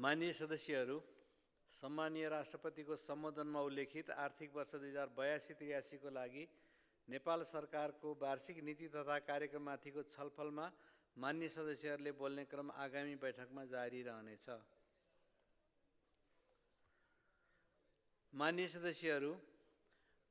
माननीय सदस्यहरू, सम्मानीय राष्ट्रपतिको सम्बोधनमा उल्लेखित आर्थिक वर्ष 2082-83 को लागि नेपाल सरकारको वार्षिक नीति तथा कार्यक्रममाथिको छलफलमा माननीय सदस्यहरूले बोल्ने क्रम आगामी बैठकमा जारी रहनेछ। माननीय सदस्यहरू,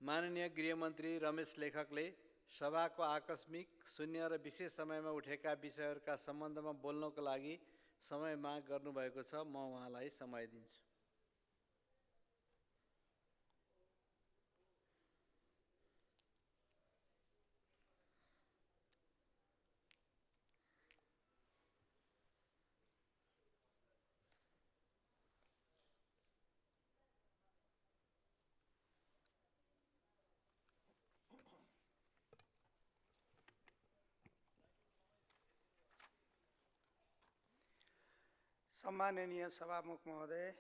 माननीय गृहमन्त्री रमेश लेखकले सभाको आकस्मिक, शून्य र विशेष समयमा उठेका विषयहरूका सम्बन्धमा बोल्नको लागि समय माग गर्नुभएको छ। म उहाँलाई समय दिन्छु। सम्माननीय सभामुख महोदय,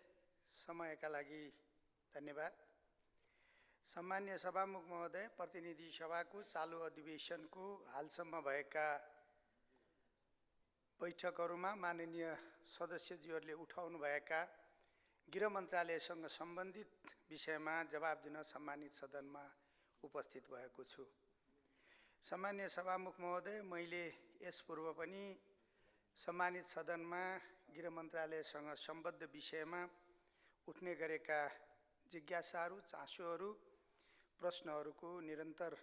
समयका लागि धन्यवाद। सम्माननीय सभामुख महोदय, प्रतिनिधि सभाको चालु अधिवेशनको हालसम्म भएका बैठकहरूमा माननीय सदस्यज्यूहरूले उठाउनुभएका गृह मन्त्रालयसँग सम्बन्धित विषयमा जवाब दिन सम्मानित सदनमा उपस्थित भएको छु। सम्माननीय सभामुख महोदय, मैले यस पूर्व पनि सम्मानित सदनमा गृह मन्त्रालयसँग सम्बद्ध विषयमा उठ्ने गरेका जिज्ञासाहरू, चासोहरू, प्रश्नहरूको निरन्तर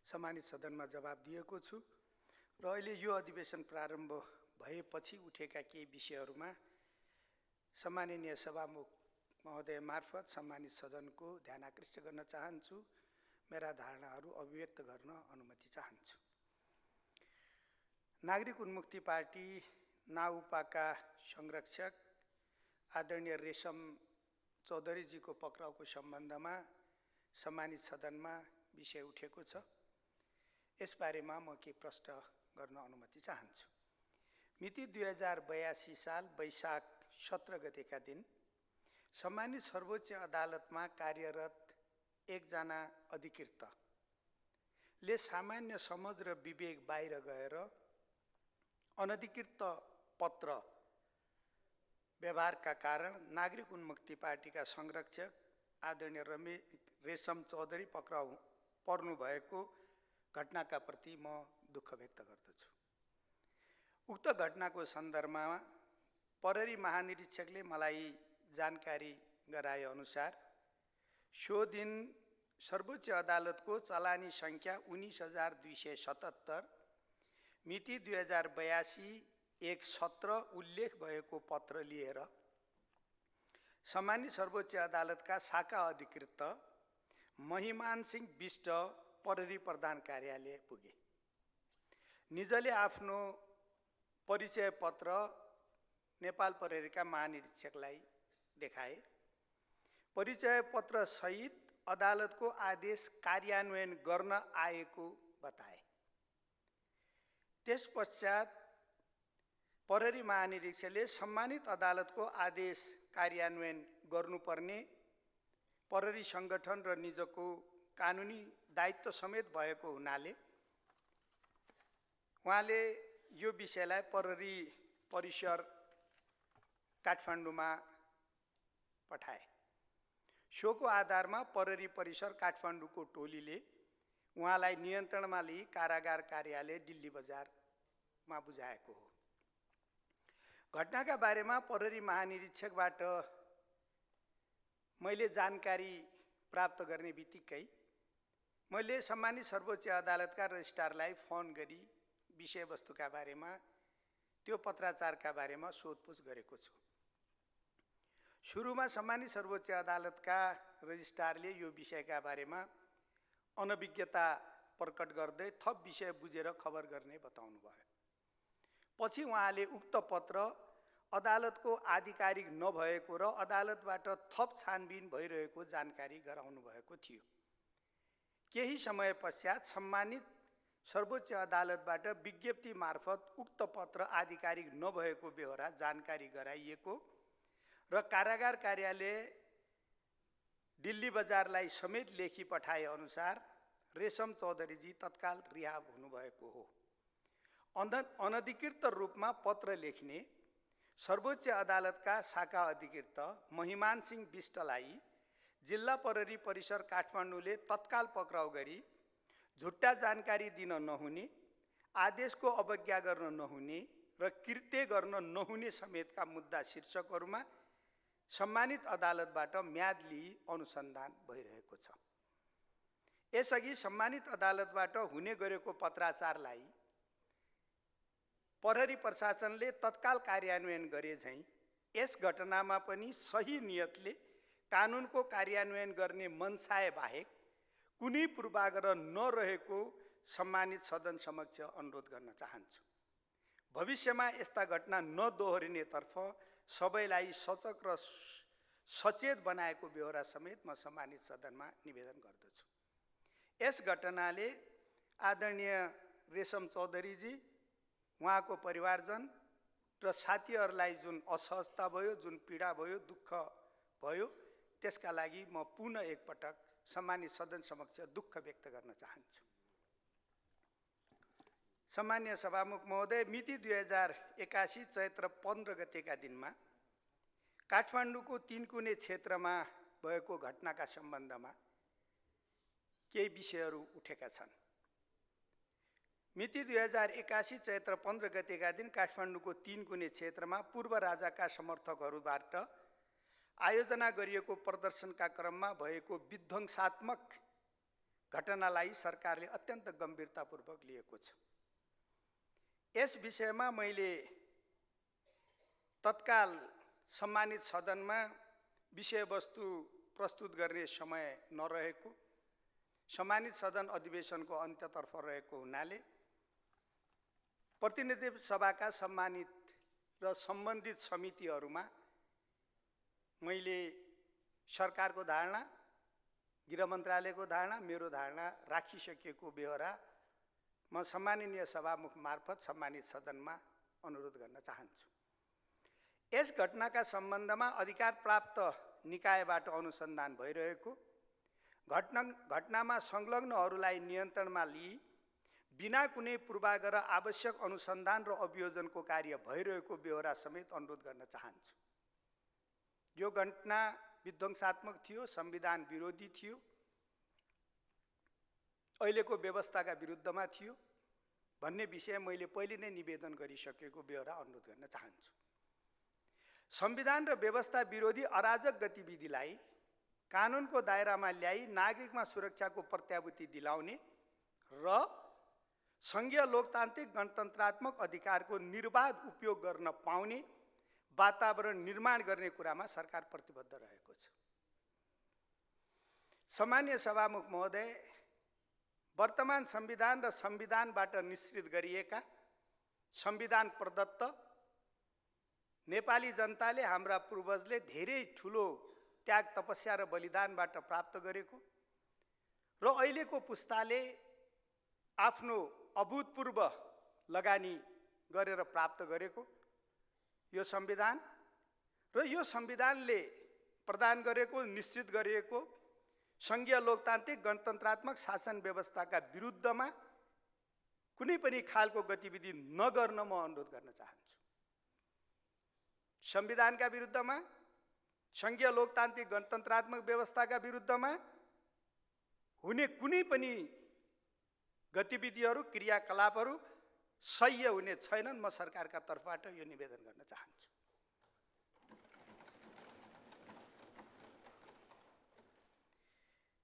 सम्मानित सदनमा जवाब दिएको छु र अहिले यो अधिवेशन प्रारम्भ भएपछि उठेका केही विषयहरूमा सम्माननीय सभामुख महोदय मार्फत सम्मानित सदनको ध्यान आकृष्ट गर्न चाहन्छु। मेरा धारणाहरू अभिव्यक्त गर्न अनुमति चाहन्छु। नागरिक उन्मुक्ति पार्टी नाउपाका संरक्षक आदरणीय रेशम चौधरीजीको पक्राउको सम्बन्धमा सम्मानित सदनमा विषय उठेको छ। यसबारेमा म के प्रश्न गर्न अनुमति चाहन्छु। मिति 2082 साल वैशाख 17 गतेका दिन सम्मानित सर्वोच्च अदालतमा कार्यरत एकजना अधिकृतले सामान्य समझ र विवेक बाहिर गएर अनधिकृत पत्र व्यवहारका कारण नागरिक उन्मुक्ति पार्टीका संरक्षक आदरणीय रेशम चौधरी पक्राउ पर्नु भएको घटनाका प्रति म दुःख व्यक्त गर्दछु। उक्त घटनाको सन्दर्भमा प्रहरी महानिरीक्षकले मलाई जानकारी गराए अनुसार सो दिन सर्वोच्च अदालतको चलानी संख्या 19,277 मिति 2082-1-17 उल्लेख भएको पत्र लिएर सम्मानित सर्वोच्च अदालतका शाखा अधिकृत महिमान सिंह बिष्ट प्रहरी प्रधान कार्यालय पुगे। निजले आफ्नो परिचय पत्र नेपाल प्रहरीका महानिरीक्षकलाई देखाए। परिचय पत्र सहित अदालतको आदेश कार्यान्वयन गर्न आएको बताए। त्यसपश्चात प्रहरी महानिरीक्षकले सम्मानित अदालतको आदेश कार्यान्वयन गर्नुपर्ने प्रहरी संगठन र निजको कानुनी दायित्व समेत भएको हुनाले उहाँले यो विषयलाई प्रहरी परिसर काठमाडौँमा पठाए। सोको आधारमा प्रहरी परिसर काठमाडौँको टोलीले उहाँलाई नियन्त्रणमा लिई कारागार कार्यालय दिल्ली बजारमा बुझाएको हो। घटनाका बारेमा प्रहरी महानिरीक्षकबाट मैले जानकारी प्राप्त गर्ने बित्तिकै मैले सम्मानित सर्वोच्च अदालतका रजिस्ट्रारलाई फोन गरी विषयवस्तुका बारेमा, त्यो पत्राचारका बारेमा सोधपुछ गरेको छु। सुरुमा सम्मानित सर्वोच्च अदालतका रजिस्ट्रारले यो विषयका बारेमा अनभिज्ञता प्रकट गर्दै थप विषय बुझेर खबर गर्ने बताउनु भयो। पछि उहाँले उक्त पत्र अदालतको आधिकारिक नभएको र अदालतबाट थप छानबिन भइरहेको जानकारी गराउनु भएको थियो। केही समय पश्चात सम्मानित सर्वोच्च अदालतबाट विज्ञप्ति मार्फत उक्त पत्र आधिकारिक नभएको बेहोरा जानकारी गराइएको र कारागार कार्यालय दिल्ली बजारलाई समेत लेखी पठाए अनुसार रेशम चौधरीजी तत्काल रिहाब हुनुभएको हो। अनधिकृत रूपमा पत्र लेख्ने, सर्वोच्च अदालतका शाखा अधिकृत महिमान सिंह बिष्टलाई जिल्ला प्रहरी परिसर काठमाडौँले तत्काल पक्राउ गरी झुट्टा जानकारी दिन नहुने, आदेशको अवज्ञा गर्न नहुने र कृत्य गर्न नहुने समेतका मुद्दा शीर्षकहरूमा सम्मानित अदालतबाट म्याद लिई अनुसन्धान भइरहेको छ। यसअघि सम्मानित अदालतबाट हुने गरेको पत्राचारलाई प्रहरी प्रशासनले तत्काल कार्यान्वयन गरे झैं यस घटनामा पनि सही नियतले कानुनको कार्यान्वयन गर्ने मनसाय बाहेक कुनै पूर्वाग्रह नरहेको सम्मानित सदन समक्ष अनुरोध गर्न चाहन्छु। भविष्यमा यस्ता घटना नदोहोरिनेतर्फ सबैलाई सचक र सचेत बनाएको बेहोरा समेत म सम्मानित सदनमा निवेदन गर्दछु। यस घटनाले आदरणीय रेशम चौधरीजी, उहाँको परिवारजन र साथीहरूलाई जुन असहजता भयो, जुन पीडा भयो, दुःख भयो, त्यसका लागि म पुनः एकपटक सम्मानित सदन समक्ष दुःख व्यक्त गर्न चाहन्छु। सम्मान्य सभामुख महोदय, मिति 2081 चैत्र 15 गतेका दिनमा काठमाडौँको तीनकुने क्षेत्रमा भएको घटनाका सम्बन्धमा केही विषयहरू उठेका छन्। मिति 2081 चैत्र 15 गतेका दिन काठमाडौँको तीनकुने क्षेत्रमा पूर्व राजाका समर्थकहरूबाट आयोजना गरिएको प्रदर्शनका क्रममा भएको विध्वंसात्मक घटनालाई सरकारले अत्यन्त गम्भीरतापूर्वक लिएको छ। यस विषयमा मैले तत्काल सम्मानित सदनमा विषयवस्तु प्रस्तुत गर्ने समय नरहेको, सम्मानित सदन अधिवेशनको अन्त्यतर्फ रहेको हुनाले प्रतिनिधि सभाका सम्मानित र सम्बन्धित समितिहरूमा मैले सरकारको धारणा, गृह मन्त्रालयको धारणा, मेरो धारणा राखिसकेको बेहोरा म सम्माननीय सभामुख मार्फत सम्मानित सदनमा अनुरोध गर्न चाहन्छु। यस घटनाका सम्बन्धमा अधिकार प्राप्त निकायबाट अनुसन्धान भइरहेको, घटनामा संलग्नहरूलाई नियन्त्रणमा लिई बिना कुनै पूर्वाग्रह आवश्यक अनुसन्धान र अभियोजनको कार्य भइरहेको बेहोरा समेत अनुरोध गर्न चाहन्छु। यो घटना विध्वंसात्मक थियो, संविधान विरोधी थियो, अहिलेको व्यवस्थाका विरुद्धमा थियो भन्ने विषय मैले पहिले नै निवेदन गरिसकेको बेहोरा अनुरोध गर्न चाहन्छु। संविधान र व्यवस्था विरोधी अराजक गतिविधिलाई कानुनको दायरामा ल्याई नागरिकमा सुरक्षाको प्रत्याभूति दिलाउने र संघीय लोकतान्त्रिक गणतन्त्रात्मक अधिकारको निर्बाध उपयोग गर्न पाउने वातावरण निर्माण गर्ने कुरामा सरकार प्रतिबद्ध रहेको छ। सम्मान्य सभामुख महोदय, वर्तमान संविधान र संविधानबाट निश्चित गरिएका संविधान प्रदत्त नेपाली जनताले, हाम्रा पूर्वजले धेरै ठुलो त्याग, तपस्या र बलिदानबाट प्राप्त गरेको र अहिलेको पुस्ताले आफ्नो अभूतपूर्व लगानी गरेर प्राप्त गरेको यो संविधान र यो संविधानले प्रदान गरेको, निश्चित गरिएको संघीय लोकतान्त्रिक गणतन्त्रात्मक शासन व्यवस्थाका विरुद्धमा कुनै पनि खालको गतिविधि नगर्न म अनुरोध गर्न चाहन्छु। संविधानका विरुद्धमा, संघीय लोकतान्त्रिक गणतन्त्रात्मक व्यवस्थाका विरुद्धमा हुने कुनै पनि गतिविधिहरू, क्रियाकलापहरू सह्य हुने छैनन्। म सरकारका तर्फबाट यो निवेदन गर्न चाहन्छु।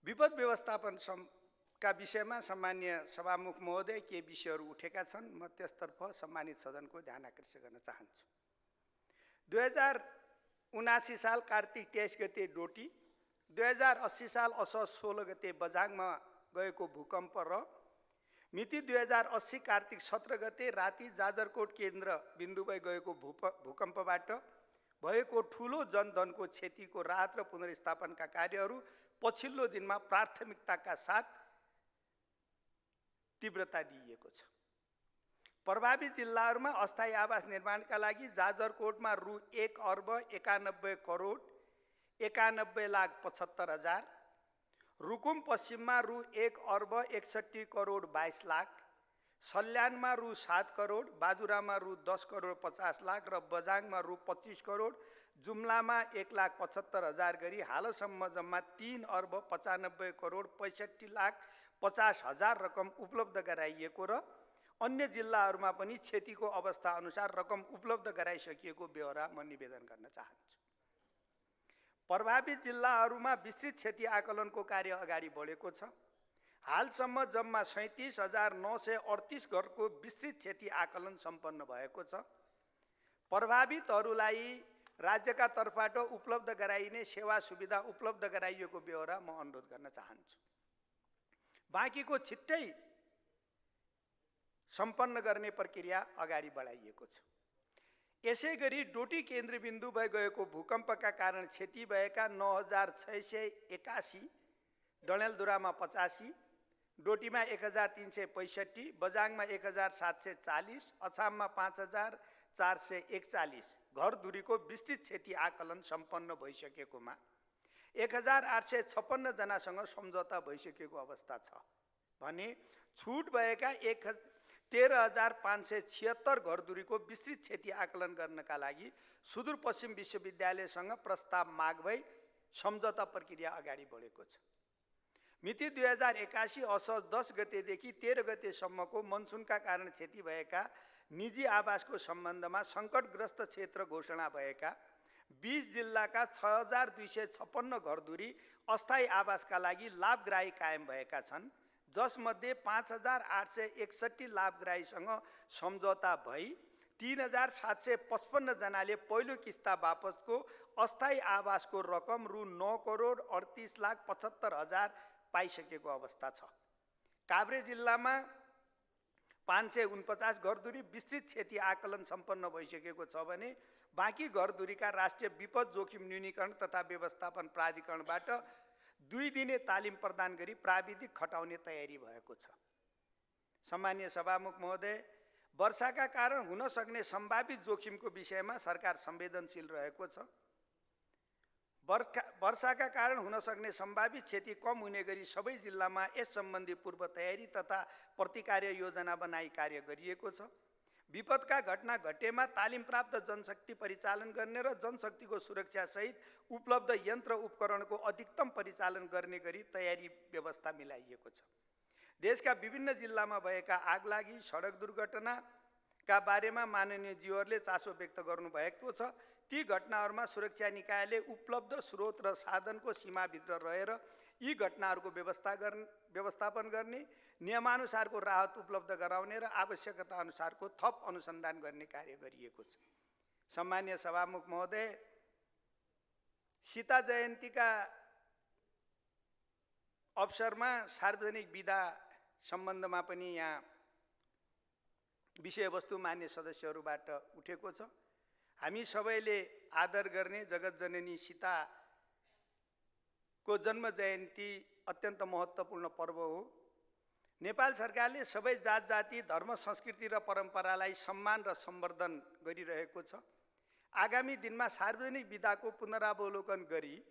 विपद व्यवस्थापनका विषयमा सम्मान्य सभामुख महोदय के विषयहरू उठेका छन्, म त्यसतर्फ सम्मानित सदनको ध्यान आकर्षित गर्न चाहन्छु। 2079 साल कार्तिक 23 गते डोटी, 2080 साल असोज 16 गते बझाङमा गएको भूकम्प र मिति 2080 कार्तिक 17 गते राति जाजरकोट केन्द्र बिन्दु भई गएको भूकम्पबाट भएको ठूलो जनधनको क्षतिको राहत र पुनर्स्थापनका कार्यहरू पछिल्लो दिनमा प्राथमिकताका साथ तीव्रता दिइएको छ। प्रभावित जिल्लाहरूमा अस्थायी आवास निर्माणका लागि जाजरकोटमा रु 1,91,91,75,000, रुकुम पश्चिममा रु 1,61,22,00,000, सल्यानमा रु 7 करोड, बाजुरामा रु 10 करोड 50 लाख र बझाङमा रु 25 करोड, जुम्लामा 1,75,000 गरी हालसम्म जम्मा 3 अर्ब 95 करोड 65 लाख 50 हजार रकम उपलब्ध गराइएको र अन्य जिल्लाहरूमा पनि क्षतिको अवस्था अनुसार रकम उपलब्ध गराइसकिएको ब्यौरा म निवेदन गर्न चाहन्छु। प्रभावित जिल्लाहरूमा विस्तृत क्षति आकलनको कार्य अगाडि बढेको छ। हालसम्म जम्मा 37,938 घरको विस्तृत क्षति आकलन सम्पन्न भएको छ। प्रभावितहरूलाई राज्यका तर्फबाट उपलब्ध गराइने सेवा सुविधा उपलब्ध गराइएको ब्यौरा म अनुरोध गर्न चाहन्छु। बाँकीको छिट्टै सम्पन्न गर्ने प्रक्रिया अगाडि बढाइएको छ। यसैगरी डोटी केन्द्रबिन्दु भई गएको भूकम्पका कारण क्षति भएका 9,681, डडेलधुरामा 85, डोटीमा 1,365, बझाङमा 1,740, अछाममा 5,441 घरधुरीको विस्तृत क्षति आकलन सम्पन्न भइसकेकोमा 1,856 जनासँग सम्झौता भइसकेको अवस्था छ भने छुट भएका 13,576 घरधुरीको विस्तृत क्षति आकलन गर्नका लागि सुदूरपश्चिम विश्वविद्यालयसँग प्रस्ताव माग भई सम्झौता प्रक्रिया अगाडि बढेको छ। मिति 2081 असोज 10 गतेदेखि 13 गतेसम्मको मनसुनका कारण क्षति भएका निजी आवासको सम्बन्धमा सङ्कटग्रस्त क्षेत्र घोषणा भएका 20 जिल्लाका 6,256 घरधुरी अस्थायी आवासका लागि लाभग्राही कायम भएका छन्, जसमध्ये 5,861 लाभग्राहीसँग सम्झौता भई 3,755 जनाले पहिलो किस्ता बापतको अस्थायी आवासको रकम रु 9 करोड 38 लाख 75 हजार पाइसकेको अवस्था छ। काभ्रे जिल्लामा 549 घरधुरी विस्तृत क्षति आकलन सम्पन्न भइसकेको छ भने बाँकी घरधुरीका राष्ट्रिय विपद जोखिम न्यूनीकरण तथा व्यवस्थापन प्राधिकरणबाट 2 दिने तालिम प्रदान गरी प्राविधिक खटाउने तयारी भएको छ। सम्माननीय सभामुख महोदय, वर्षाका कारण हुन सक्ने सम्भावित जोखिमको विषयमा सरकार संवेदनशील रहेको छ। वर्षाका कारण हुन सक्ने सम्भावित क्षति कम हुने गरी सबै जिल्लामा यस सम्बन्धी पूर्व तयारी तथा प्रतिकार्य योजना बनाई कार्य गरिएको छ। विपदका घटना घटेमा तालिम प्राप्त जनशक्ति परिचालन गर्ने र जनशक्तिको सुरक्षा सहित उपलब्ध यन्त्र उपकरणको अधिकतम परिचालन गर्ने गरी तयारी व्यवस्था मिलाइएको छ। देशका विभिन्न जिल्लामा भएका आगलागी, सडक दुर्घटनाका बारेमा माननीय ज्यूहरूले चासो व्यक्त गर्नुभएको छ। ती घटनाहरूमा सुरक्षा निकायले उपलब्ध स्रोत र साधनको सीमाभित्र रहेर यी घटनाहरूको व्यवस्थापन गर्ने, नियमानुसारको राहत उपलब्ध गराउने र आवश्यकता अनुसारको थप अनुसन्धान गर्ने कार्य गरिएको छ। सम्माननीय सभामुख महोदय, सीता जयन्तीका अवसरमा सार्वजनिक विदा सम्बन्धमा पनि यहाँ विषयवस्तु मान्य सदस्यहरूबाट उठेको छ। हामी सबैले आदर गर्ने जगतजननी सीताको जन्म जयन्ती अत्यन्त महत्त्वपूर्ण पर्व हो। नेपाल सरकारले सबै जात जाति, धर्म, संस्कृति र परम्परालाई सम्मान र सम्वर्धन गरिरहेको छ। आगामी दिनमा सार्वजनिक विदाको पुनरावलोकन गरी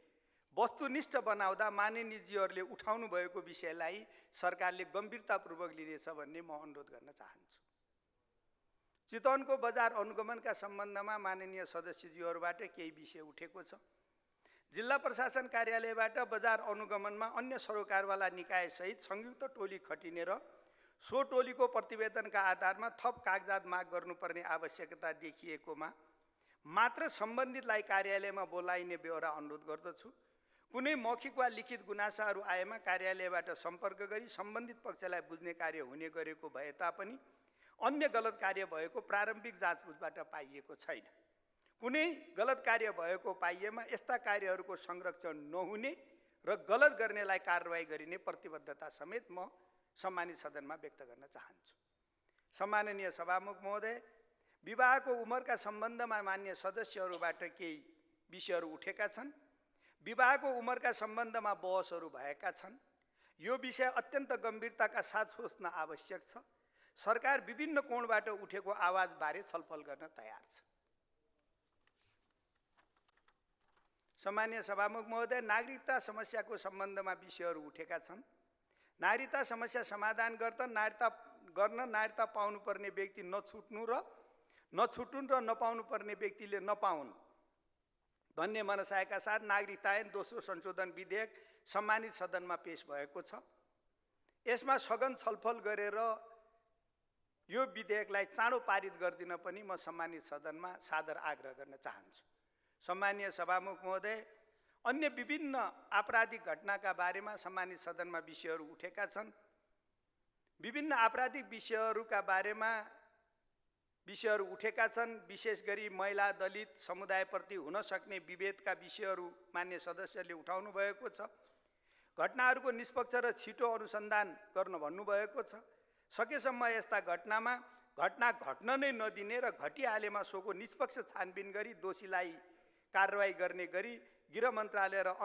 वस्तुनिष्ठ बनाउँदा माननीयजीहरूले उठाउनु भएको विषयलाई सरकारले गम्भीरतापूर्वक लिनेछ भन्ने म अनुरोध गर्न चाहन्छु। चितवनको बजार अनुगमनका सम्बन्धमा माननीय सदस्यज्यूहरूबाट केही विषय उठेको छ। जिल्ला प्रशासन कार्यालयबाट बजार अनुगमनमा अन्य सरोकारवाला निकायसहित संयुक्त टोली खटिने र सो टोलीको प्रतिवेदनका आधारमा थप कागजात माग गर्नुपर्ने आवश्यकता देखिएकोमा मात्र सम्बन्धितलाई कार्यालयमा बोलाइने ब्यौरा अनुरोध गर्दछु। कुनै मौखिक वा लिखित गुनासाहरू आएमा कार्यालयबाट सम्पर्क गरी सम्बन्धित पक्षलाई बुझ्ने कार्य हुने गरेको भए तापनि अन्य गलत कार्य भएको प्रारम्भिक जाँचबुझबाट पाइएको छैन। कुनै गलत कार्य भएको पाइएमा यस्ता कार्यहरूको संरक्षण नहुने र गलत गर्नेलाई कारवाही गरिने प्रतिबद्धता समेत म सम्मानित सदनमा व्यक्त गर्न चाहन्छु। सम्माननीय सभामुख महोदय, विवाहको उमेरका सम्बन्धमा मान्य सदस्यहरूबाट केही विषयहरू उठेका छन्। विवाहको उमेरका सम्बन्धमा बहसहरू भएका छन्। यो विषय अत्यन्त गम्भीरताका साथ सोच्न आवश्यक छ। सरकार विभिन्न कोणबाट उठेको आवाजबारे छलफल गर्न तयार छ। सम्माननीय सभामुख महोदय, नागरिकता समस्याको सम्बन्धमा विषयहरू उठेका छन्। नागरिकता समस्या समाधान गर्न गर्न नागरिकता पाउनुपर्ने व्यक्ति नछुटुन् र नपाउनुपर्ने व्यक्तिले नपाउन् भन्ने मनसायका साथ नागरिकता ऐन दोस्रो संशोधन विधेयक सम्मानित सदनमा पेश भएको छ। यसमा सघन छलफल गरेर यो विधेयकलाई चाँडो पारित गरिदिन पनि म सम्मानित सदनमा सादर आग्रह गर्न चाहन्छु। सम्मानीय सभामुख महोदय, अन्य विभिन्न आपराधिक घटनाका बारेमा सम्मानित सदनमा विषयहरू उठेका छन्। विभिन्न आपराधिक विषयहरूका बारेमा विषयहरू उठेका छन्। विशेष गरी महिला दलित समुदायप्रति हुन सक्ने विभेदका विषयहरू मान्य सदस्यले उठाउनु भएको छ। घटनाहरूको निष्पक्ष र छिटो अनुसन्धान गर्न भन्नुभएको छ। सकेसम्म यस्ता घटना घट्न नै नदिने र घटिहालेमा सोको निष्पक्ष छानबिन गरी दोषीलाई कारवाही गर्ने गरी गृह मन्त्रालय र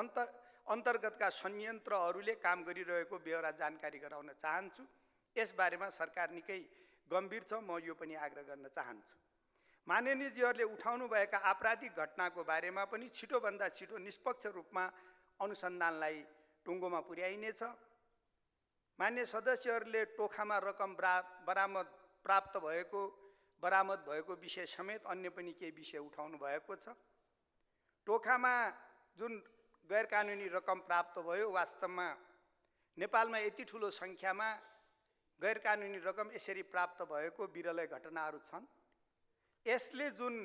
अन्तर्गतका संयन्त्रहरूले काम गरिरहेको बेहोरा जानकारी गराउन चाहन्छु। यसबारेमा सरकार निकै गम्भीर छ, म यो पनि आग्रह गर्न चाहन्छु। माननीयजीहरूले उठाउनुभएका आपराधिक घटनाको बारेमा पनि छिटोभन्दा छिटो निष्पक्ष रूपमा अनुसन्धानलाई टुङ्गोमा पुर्याइनेछ। मान्य सदस्यहरूले टोखामा रकम बरामद भएको विषय समेत अन्य पनि केही विषय उठाउनु भएको छ। टोखामा जुन गैरकानुनी रकम प्राप्त भयो, वास्तवमा नेपालमा यति ठुलो सङ्ख्यामा गैरकानुनी रकम यसरी प्राप्त भएको विरलै घटनाहरू छन्। यसले जुन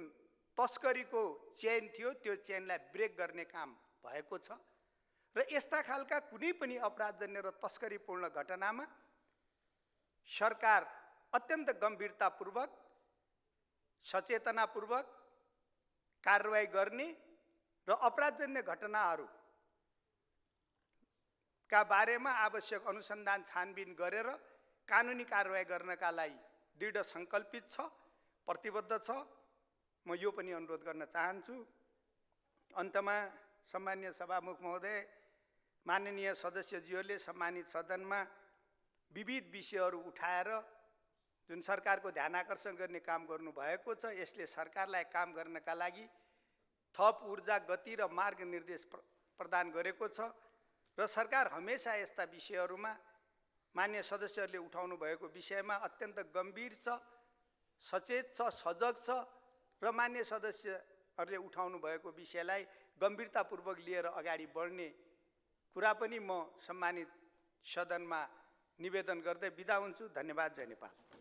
तस्करीको चेन थियो त्यो चेनलाई ब्रेक गर्ने काम भएको छ र यस्ता खालका कुनै पनि अपराधजन्य र तस्करीपूर्ण घटनामा सरकार अत्यन्त गम्भीरतापूर्वक सचेतनापूर्वक कारवाही गर्ने र अपराधजन्य घटनाहरूका बारेमा आवश्यक अनुसन्धान छानबिन गरेर कानुनी कारवाही गर्नका लागि दृढ सङ्कल्पित छ, प्रतिबद्ध छ। म यो पनि अनुरोध गर्न चाहन्छु। अन्तमा सम्मानीय सभामुख महोदय, माननीय सदस्यज्यूहरूले सम्मानित सदनमा विविध विषयहरू उठाएर जुन सरकारको ध्यान आकर्षण गर्ने काम गर्नुभएको छ, यसले सरकारलाई काम गर्नका लागि थप ऊर्जा, गति र मार्ग निर्देश प्रदान गरेको छ र सरकार हमेसा यस्ता विषयहरूमा मान्य सदस्यहरूले उठाउनु भएको विषयमा अत्यन्त गम्भीर छ, सचेत छ, सजग छ र मान्य सदस्यहरूले उठाउनु भएको विषयलाई गम्भीरतापूर्वक लिएर अगाडि बढ्ने कुरा पनि म सम्मानित सदनमा निवेदन गर्दै बिदा हुन्छु। धन्यवाद। जय नेपाल।